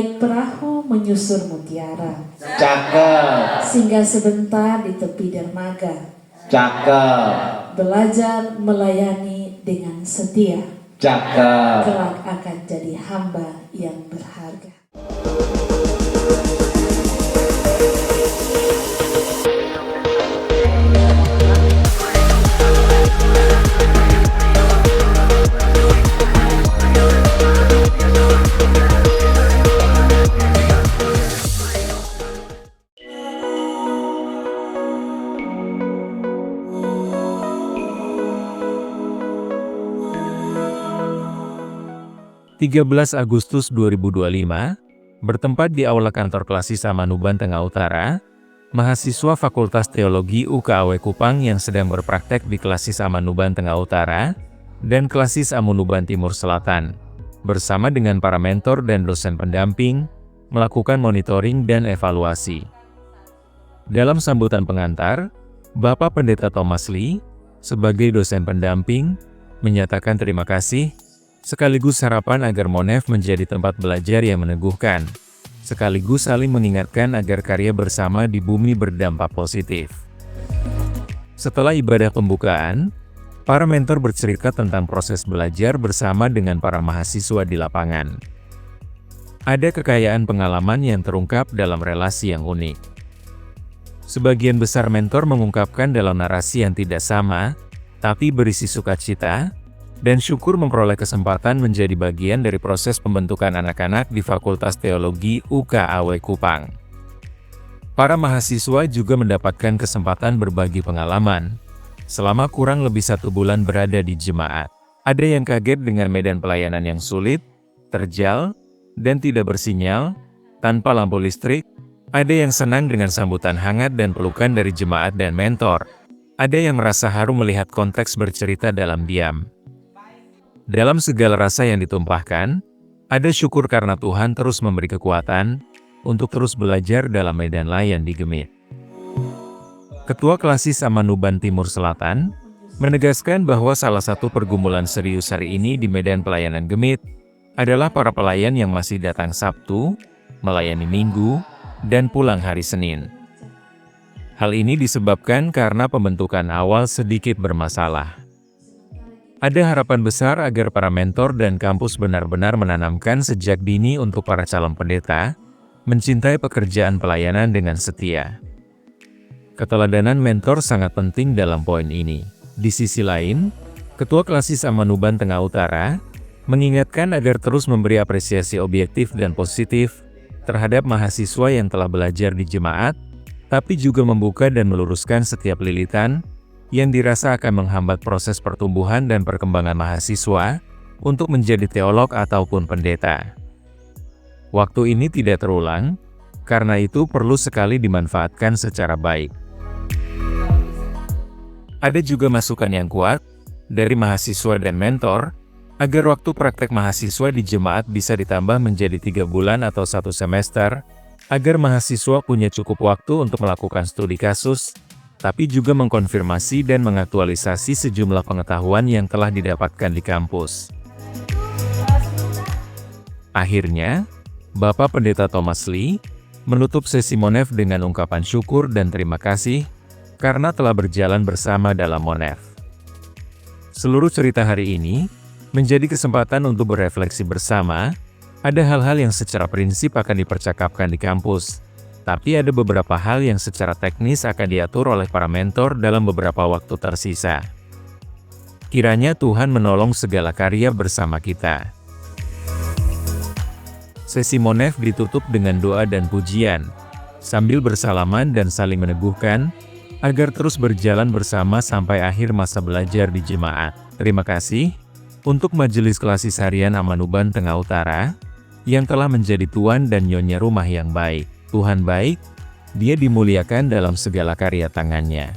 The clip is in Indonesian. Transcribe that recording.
naik perahu menyusur mutiara. Cakep. Singgah sebentar di tepi dermaga. Cakep. Belajar melayani dengan setia. Cakep. Kelak akan jadi hamba yang berharga. (13 Agustus 2025), bertempat di Aula Kantor Klasis Amanuban Tengah Utara, mahasiswa Fakultas Teologi UKAW Kupang yang sedang berpraktek di Klasis Amanuban Tengah Utara dan Klasis Amanuban Timur Selatan, bersama dengan para mentor dan dosen pendamping, melakukan monitoring dan evaluasi. Dalam sambutan pengantar, Bapak Pendeta Thomas Lee, sebagai dosen pendamping, menyatakan terima kasih, sekaligus harapan agar Monef menjadi tempat belajar yang meneguhkan, sekaligus saling mengingatkan agar karya bersama di bumi berdampak positif. Setelah ibadah pembukaan, para mentor bercerita tentang proses belajar bersama dengan para mahasiswa di lapangan. Ada kekayaan pengalaman yang terungkap dalam relasi yang unik. Sebagian besar mentor mengungkapkan dalam narasi yang tidak sama, tapi berisi sukacita dan syukur memperoleh kesempatan menjadi bagian dari proses pembentukan anak-anak di Fakultas Teologi UKAW Kupang. Para mahasiswa juga mendapatkan kesempatan berbagi pengalaman selama kurang lebih 1 bulan berada di jemaat. Ada yang kaget dengan medan pelayanan yang sulit, terjal, dan tidak bersinyal, tanpa lampu listrik. Ada yang senang dengan sambutan hangat dan pelukan dari jemaat dan mentor. Ada yang merasa haru melihat konteks bercerita dalam diam. Dalam segala rasa yang ditumpahkan, ada syukur karena Tuhan terus memberi kekuatan untuk terus belajar dalam medan layan di Gemit. Ketua Klasis Amanuban Timur Selatan menegaskan bahwa salah satu pergumulan serius hari ini di medan pelayanan Gemit adalah para pelayan yang masih datang Sabtu, melayani Minggu, dan pulang hari Senin. Hal ini disebabkan karena pembentukan awal sedikit bermasalah. Ada harapan besar agar para mentor dan kampus benar-benar menanamkan sejak dini untuk para calon pendeta, mencintai pekerjaan pelayanan dengan setia. Keteladanan mentor sangat penting dalam poin ini. Di sisi lain, Ketua Klasis Amanuban Tengah Utara mengingatkan agar terus memberi apresiasi objektif dan positif terhadap mahasiswa yang telah belajar di jemaat, tapi juga membuka dan meluruskan setiap lilitan yang dirasa akan menghambat proses pertumbuhan dan perkembangan mahasiswa untuk menjadi teolog ataupun pendeta. Waktu ini tidak terulang, karena itu perlu sekali dimanfaatkan secara baik. Ada juga masukan yang kuat dari mahasiswa dan mentor, agar waktu praktek mahasiswa di jemaat bisa ditambah menjadi 3 bulan atau 1 semester, agar mahasiswa punya cukup waktu untuk melakukan studi kasus, tapi juga mengkonfirmasi dan mengaktualisasi sejumlah pengetahuan yang telah didapatkan di kampus. Akhirnya, Bapak Pendeta Thomas Lee menutup sesi Monef dengan ungkapan syukur dan terima kasih karena telah berjalan bersama dalam Monef. Seluruh cerita hari ini menjadi kesempatan untuk berefleksi bersama. Ada hal-hal yang secara prinsip akan dipercakapkan di kampus, tapi ada beberapa hal yang secara teknis akan diatur oleh para mentor dalam beberapa waktu tersisa. Kiranya Tuhan menolong segala karya bersama kita. Sesi Monef ditutup dengan doa dan pujian, sambil bersalaman dan saling meneguhkan, agar terus berjalan bersama sampai akhir masa belajar di jemaat. Terima kasih untuk Majelis Klasis Harian Amanuban Tengah Utara, yang telah menjadi tuan dan nyonya rumah yang baik. Tuhan baik, Dia dimuliakan dalam segala karya tangannya.